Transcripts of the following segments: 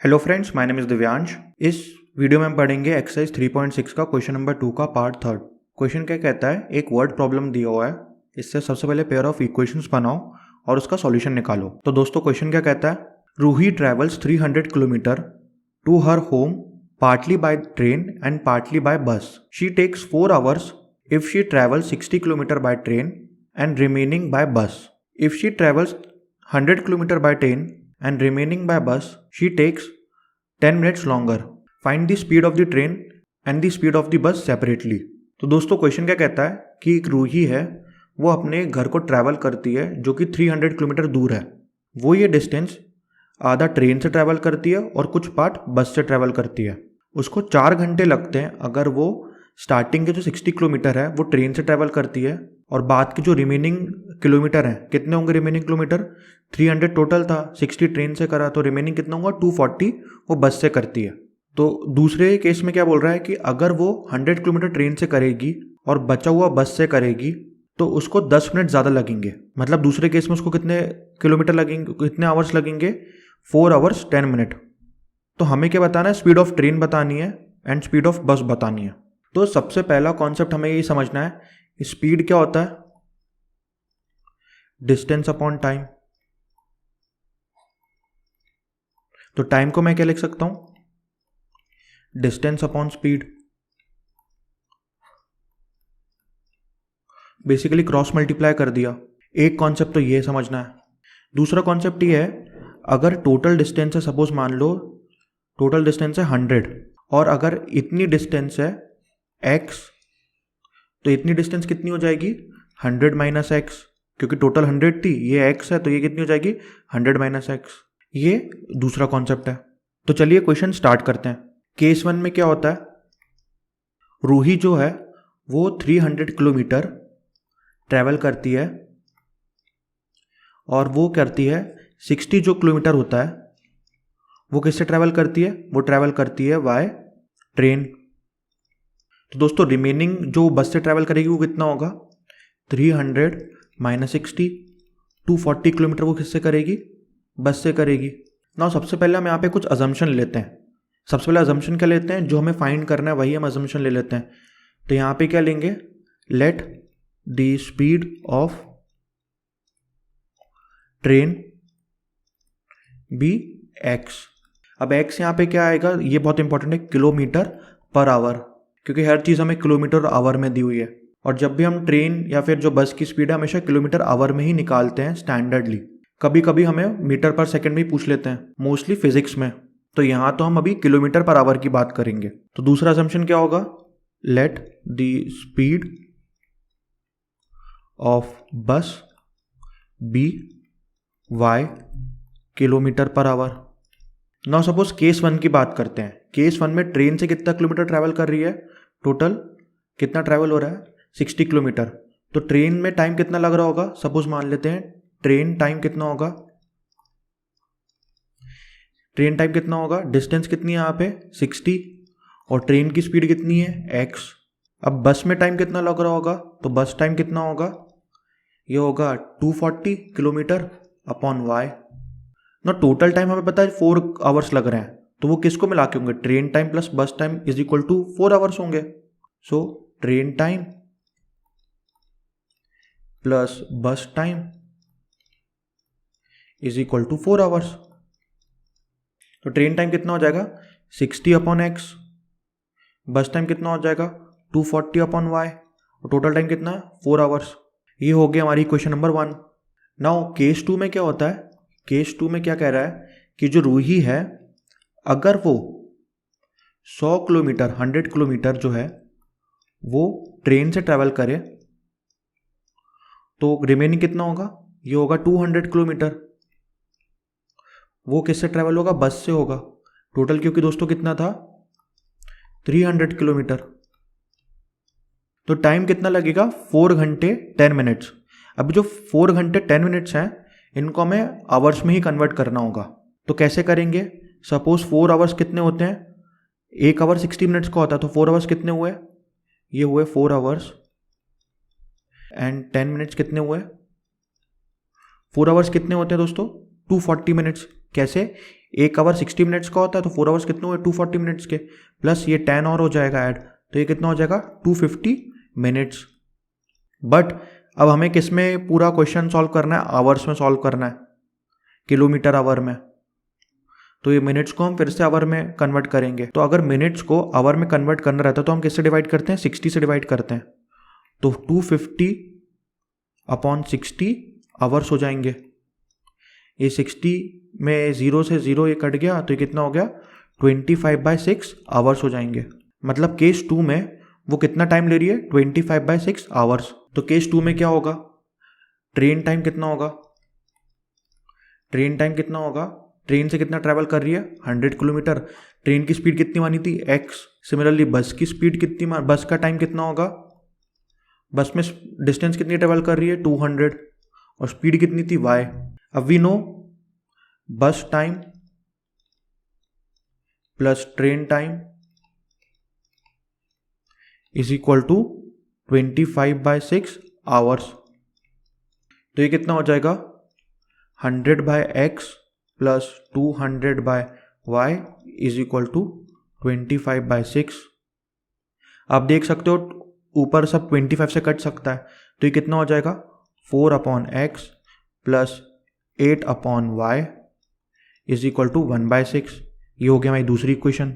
Hello friends, my name is Divyansh. इस video में हम पढ़ेंगे एक्सरसाइज 3.6 का क्वेश्चन नंबर 2 का पार्ट थर्ड। क्वेश्चन क्या कहता है, एक वर्ड प्रॉब्लम दिया हुआ है, इससे सबसे पहले पेयर ऑफ इक्वेशंस बनाओ और उसका सॉल्यूशन निकालो। तो दोस्तों क्वेश्चन क्या कहता है, Ruhi travels 300 kilometre to her home partly by train and partly by bus. She takes 4 hours if she travels 60 kilometre by train and remaining by bus. If she travels 100 kilometre by train and remaining by bus, she takes 10 minutes longer. Find the speed of the train and the speed of the bus separately. तो दोस्तों question क्या कहता है कि एक रूही है, वो अपने घर को ट्रैवल करती है जो कि 300 किलोमीटर दूर है। वो ये डिस्टेंस आधा ट्रेन से ट्रैवल करती है और कुछ पार्ट बस से ट्रैवल करती है। उसको 4 घंटे लगते हैं अगर वो स्टार्टिंग के जो 60 किलोमीटर है वो ट्रेन से ट्रैवल करती है, और बाद के जो रिमेनिंग किलोमीटर हैं, कितने होंगे रिमेनिंग किलोमीटर, 300 टोटल था, 60 ट्रेन से करा तो रिमेनिंग कितना होगा 240 वो बस से करती है। तो दूसरे केस में क्या बोल रहा है कि अगर वो 100 किलोमीटर ट्रेन से करेगी और बचा हुआ बस से करेगी तो उसको 10 मिनट ज़्यादा लगेंगे। मतलब दूसरे केस में उसको कितने किलोमीटर लगेंगे, कितने आवर्स लगेंगे, 4 आवर्स 10 मिनट। तो हमें क्या बताना है, स्पीड ऑफ ट्रेन बतानी है एंड स्पीड ऑफ बस बतानी है। तो सबसे पहला कॉन्सेप्ट हमें ये समझना है, स्पीड क्या होता है, डिस्टेंस अपॉन टाइम। तो टाइम को मैं क्या लिख सकता हूं, distance upon speed. Basically cross multiply कर दिया। एक कॉन्सेप्ट तो ये समझना है। दूसरा कॉन्सेप्ट ये है, अगर टोटल डिस्टेंस है, सपोज मान लो टोटल डिस्टेंस है 100 और अगर इतनी डिस्टेंस है x, तो इतनी डिस्टेंस कितनी हो जाएगी 100 माइनस एक्स, क्योंकि टोटल 100 थी, ये x है तो ये कितनी हो जाएगी 100 माइनस एक्स। ये दूसरा कॉन्सेप्ट है। तो चलिए क्वेश्चन स्टार्ट करते हैं। केस 1 में क्या होता है, रूही जो है वो 300 किलोमीटर ट्रैवल करती है और वो करती है 60 जो किलोमीटर होता है वो किससे ट्रैवल करती है, वो ट्रैवल करती है बाय ट्रेन। तो दोस्तों रिमेनिंग जो बस से ट्रैवल करेगी वो कितना होगा, 300 माइनस 60, 240 किलोमीटर वो किससे करेगी, बस से करेगी ना। सबसे पहले हम यहाँ पे कुछ अजम्पशन लेते हैं। सबसे पहले अजम्पशन क्या लेते हैं, जो हमें फाइंड करना है वही हम अजम्पशन ले लेते हैं। तो यहाँ पे क्या लेंगे, let the speed of train be X. अब एक्स यहाँ पे क्या आएगा, ये बहुत इंपॉर्टेंट है, किलोमीटर पर आवर, क्योंकि हर चीज़ हमें किलोमीटर आवर में दी हुई है। और जब भी हम ट्रेन या फिर जो बस की स्पीड है हमेशा किलोमीटर आवर में ही निकालते हैं स्टैंडर्डली। कभी कभी हमें मीटर पर सेकंड में ही पूछ लेते हैं, मोस्टली फिजिक्स में। तो यहाँ तो हम अभी किलोमीटर पर आवर की बात करेंगे। तो दूसरा असम्पशन क्या होगा, let the speed of bus be Y kilometre per hour. Now suppose case 1 की बात करते हैं। केस 1 में ट्रेन से कितना किलोमीटर ट्रैवल कर रही है, टोटल कितना ट्रैवल हो रहा है 60 किलोमीटर। तो ट्रेन में टाइम कितना लग रहा होगा, सपोज मान लेते हैं ट्रेन टाइम कितना होगा, ट्रेन टाइम कितना होगा, डिस्टेंस कितनी है यहाँ पे 60 और ट्रेन की स्पीड कितनी है x। अब बस में टाइम कितना लग रहा होगा, तो बस टाइम कितना होगा, ये होगा 240 किलोमीटर अपॉन y ना। टोटल टाइम हमें पता है 4 आवर्स लग रहे हैं, तो वो किसको मिला के होंगे, train time plus bus time is equal to 4 hours होंगे। So train time plus bus time is equal to 4 hours. तो ट्रेन टाइम कितना हो जाएगा 60 अपॉन एक्स, बस टाइम कितना हो जाएगा 240 अपॉन वाई, और टोटल टाइम कितना है 4 आवर्स। ये हो गया हमारी क्वेश्चन नंबर 1। नाउ केस 2 में क्या होता है, केस 2 में क्या कह रहा है कि जो रूही है अगर वो 100 किलोमीटर 100 किलोमीटर जो है वो ट्रेन से ट्रैवल करे तो रिमेनिंग कितना होगा, ये होगा 200 किलोमीटर। वो किससे ट्रैवल होगा, बस से होगा। टोटल क्योंकि दोस्तों कितना था 300 किलोमीटर। तो टाइम कितना लगेगा 4 घंटे 10 मिनट्स। अब जो 4 घंटे 10 मिनट्स हैं इनको हमें आवर्स में ही कन्वर्ट करना होगा। तो कैसे करेंगे, सपोज 4 आवर्स कितने होते हैं, 1 आवर 60 मिनट्स का होता है, तो 4 आवर्स कितने हुए, ये हुए 4 आवर्स एंड 10 मिनट्स कितने हुए, 4 आवर्स कितने होते हैं दोस्तों 240 मिनट्स। कैसे, 1 आवर 60 मिनट्स का होता है, तो 4 आवर्स कितने हुए 240 मिनट्स के, प्लस ये 10 और हो जाएगा ऐड, तो ये कितना हो जाएगा 250 मिनट्स। बट अब हमें किस में पूरा क्वेश्चन सॉल्व करना है, आवर्स में सॉल्व करना है, किलोमीटर आवर में। तो ये मिनट्स को हम फिर से आवर में कन्वर्ट करेंगे। तो अगर मिनट्स को आवर में कन्वर्ट करना रहता है तो हम किससे डिवाइड करते हैं, 60 से डिवाइड करते हैं। तो 250/60 आवर्स हो जाएंगे। ये 60 में 0 से 0 ये कट गया, तो ये कितना हो गया 25/6 आवर्स हो जाएंगे। मतलब केस 2 में वो कितना टाइम ले रही है 25/6 आवर्स। तो केस 2 में क्या होगा, ट्रेन टाइम कितना होगा, ट्रेन टाइम कितना होगा, ट्रेन से कितना ट्रैवल कर रही है 100 किलोमीटर, ट्रेन की स्पीड कितनी मानी थी x। सिमिलरली बस की स्पीड कितनी, बस का टाइम कितना होगा, बस में डिस्टेंस कितनी ट्रैवल कर रही है 200 और स्पीड कितनी थी y। अब we know bus time plus train time is equal to 25/6 hours. तो ये कितना हो जाएगा 100/x plus 200/y is equal to 25/6। आप देख सकते हो ऊपर सब 25 से कट सकता है, तो ये कितना हो जाएगा 4/x plus 8/y is equal to 1/6। ये हो गया हमारी दूसरी इक्वेशन।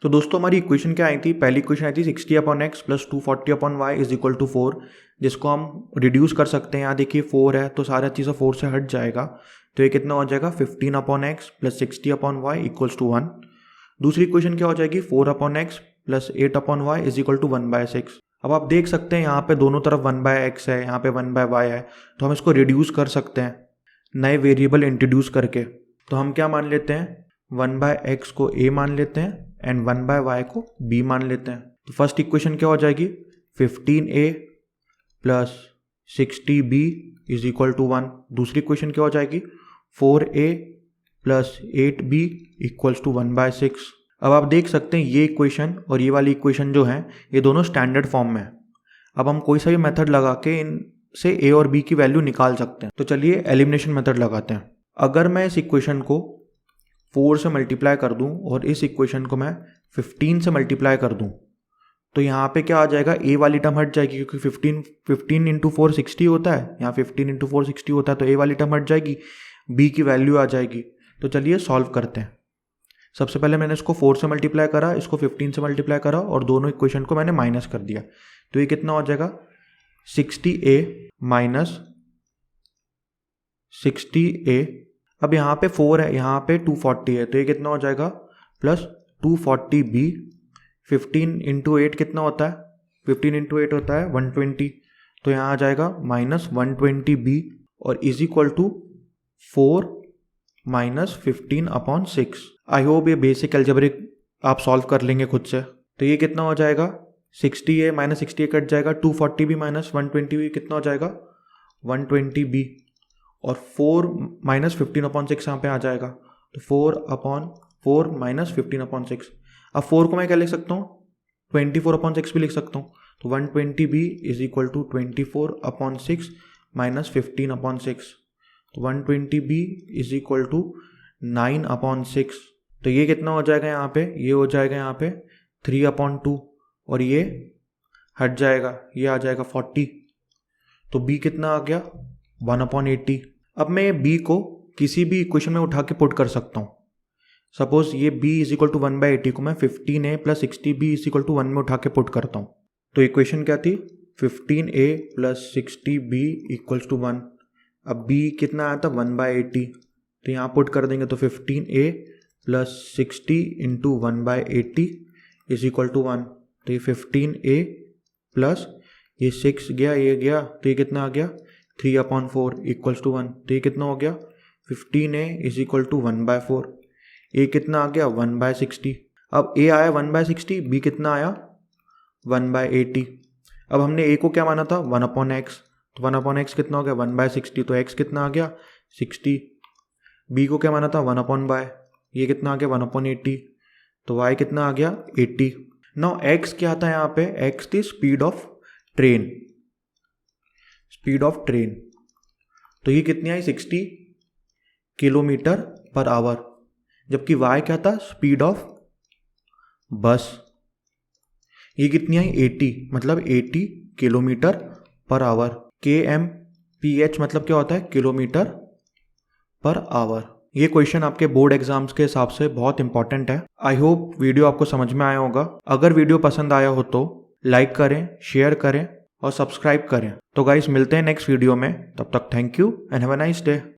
तो दोस्तों हमारी इक्वेशन क्या आई थी, पहली इक्वेशन आई थी 60/x plus 240/y is equal to 4, जिसको हम रिड्यूस कर सकते हैं। यहाँ देखिए 4 है तो सारा चीज़ 4 से हट जाएगा, तो ये कितना हो जाएगा 15/x plus 60/y equals to 1। दूसरी इक्वेशन क्या हो जाएगी 4/x plus 8/y is equal to 1/6। अब आप देख सकते हैं यहाँ पे दोनों तरफ 1/x है, यहाँ पे 1/y है, तो हम इसको रिड्यूस कर सकते हैं नए वेरिएबल इंट्रोड्यूस करके। तो हम क्या मान लेते हैं 1/x को a मान लेते हैं एंड 1/y को b मान लेते हैं। तो फर्स्ट इक्वेशन क्या हो जाएगी 15a plus 60b is equal to 1। दूसरी इक्वेशन क्या हो जाएगी 4a plus 8b equals to 1/6। अब आप देख सकते हैं ये इक्वेशन और ये वाली इक्वेशन जो है ये दोनों स्टैंडर्ड फॉर्म में है। अब हम कोई सा भी मेथड लगा के इनसे a और b की वैल्यू निकाल सकते हैं। तो चलिए एलिमिनेशन मेथड लगाते हैं। अगर मैं इस इक्वेशन को 4 से मल्टीप्लाई कर दूं और इस इक्वेशन को मैं 15 से मल्टीप्लाई कर दूं, तो यहाँ पे क्या आ जाएगा a वाली टर्म हट जाएगी, क्योंकि 15 इंटू 4 60 होता है, यहाँ 15 इंटू 4 60 होता है, तो a वाली टर्म हट जाएगी, b की वैल्यू आ जाएगी। तो चलिए सॉल्व करते हैं। सबसे पहले मैंने इसको 4 से मल्टीप्लाई करा, इसको 15 से मल्टीप्लाई करा और दोनों इक्वेशन को मैंने माइनस कर दिया। तो ये कितना हो जाएगा 60a माइनस 60a। अब यहाँ पे 4 है, यहाँ पे 240 है, तो ये कितना हो जाएगा प्लस 240b। 15 इंटू 8 कितना होता है 15 इंटू 8 होता है 120, तो यहाँ आ जाएगा माइनस 120b और is equal to 4 minus 15/6। I hope ये बेसिक अलजेब्रिक आप सॉल्व कर लेंगे खुद से। तो ये कितना हो जाएगा 60a माइनस 60a कट जाएगा, 240b माइनस 120b कितना हो जाएगा 120b और 4 माइनस 15/6 यहाँ पे आ जाएगा, तो 4/4 माइनस 15/6। अब 4 को मैं क्या लिख सकता हूँ 24/6 भी लिख सकता हूँ। तो 120b is equal to 24/6 minus 15/6, तो 120b इज इक्वल टू 9/6। तो ये कितना हो जाएगा यहाँ पे, ये हो जाएगा यहाँ पे 3/2 और ये हट जाएगा, ये आ जाएगा 40। तो b कितना आ गया 1/80। अब मैं b को किसी भी इक्वेशन में उठा के पुट कर सकता हूँ। सपोज ये b इज इक्वल टू 1/80 को मैं 15a plus 60b is equal to 1 में उठा के पुट करता हूँ। तो इक्वेशन क्या थी 15a plus 60b equals to 1। अब b कितना आया था 1/80, तो यहाँ पुट कर देंगे, तो 15a plus 60 into 1/80 is equal to 1। तो ये 15a प्लस ये 6 गया, ये गया, तो ये कितना आ गया 3/4 इक्वल्स टू 1। तो ये कितना हो गया 15a is equal to 1/4। a कितना आ गया 1/60। अब a आया 1/60, b कितना आया 1/80। अब हमने a को क्या माना था 1/x, तो 1/x कितना हो गया 1/60, तो x कितना आ गया 60। b को क्या माना था 1/y, ये कितना आ गया 1/80, तो y कितना आ गया 80। नाउ x क्या था यहाँ पे, x थी speed of train, speed of train. तो ये कितनी आई 60 किलोमीटर पर आवर। जबकि y क्या था, स्पीड ऑफ बस। ये कितनी आई, 80, मतलब 80 किलोमीटर पर आवर। kmph मतलब क्या होता है, किलोमीटर पर आवर। ये क्वेश्चन आपके बोर्ड एग्जाम्स के हिसाब से बहुत इंपॉर्टेंट है। आई होप वीडियो आपको समझ में आया होगा। अगर वीडियो पसंद आया हो तो लाइक करें, शेयर करें और सब्सक्राइब करें। तो गाइस मिलते हैं नेक्स्ट वीडियो में, तब तक thank you and have a nice day.